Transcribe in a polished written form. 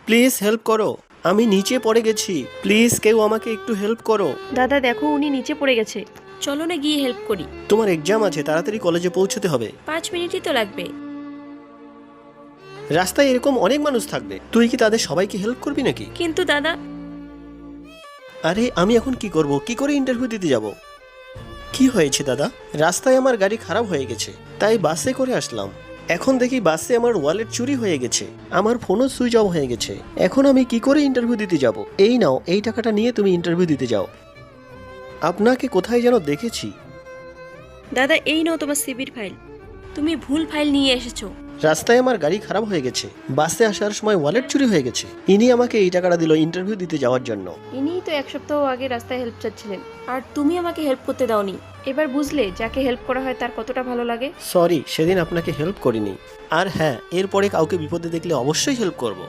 Please help করো, আমি নিচে পড়ে গেছি, প্লিজ কেউ আমাকে একটু হেল্প করো। দাদা দেখো, উনি নিচে পড়ে গেছে। চলো না গিয়ে হেল্প করি। তোমার এক্সাম আছে, তাড়াতাড়ি কলেজে পৌঁছতে হবে। 5 মিনিটই তো লাগবে। রাস্তায় এরকম অনেক মানুষ থাকবে, তুই কি তাদের সবাইকে হেল্প করবি নাকি? কিন্তু দাদা। আরে আমি এখন কি করব, কি করে ইন্টারভিউ দিতে যাব? কি হয়েছে দাদা? রাস্তায় আমার গাড়ি খারাপ হয়ে গেছে, তাই বাসে করে আসলাম। এখন দেখি বাসে আমার ওয়ালেট চুরি হয়ে গেছে, আমার ফোনও সুইচ অফ হয়ে গেছে। এখন আমি কি করে ইন্টারভিউ দিতে যাব? এই নাও, এই টাকাটা নিয়ে তুমি ইন্টারভিউ দিতে যাও। আপনাকে কোথায় যেন দেখেছি। দাদা এই নাও তোমার সিভির ফাইল। তুমি ভুল ফাইল নিয়ে এসেছো। রাস্তায় আমার গাড়ি খারাপ হয়ে গেছে, বাসে আসার সময় ওয়ালেট চুরি হয়ে গেছে। ইনি আমাকে এই টাকাটা দিল ইন্টারভিউ দিতে যাওয়ার জন্য। ইনিই তো 1 সপ্তাহ আগে রাস্তায় হেল্প চাচ্ছিলেন। আর তুমি আমাকে হেল্প করতে দাওনি। এবার বুঝলে যাকে হেল্প করা হয় তার কতটা ভালো লাগে। সরি, সেদিন আপনাকে হেল্প করিনি। আর হ্যাঁ, এরপরে কাউকে বিপদে দেখলে অবশ্যই হেল্প করব।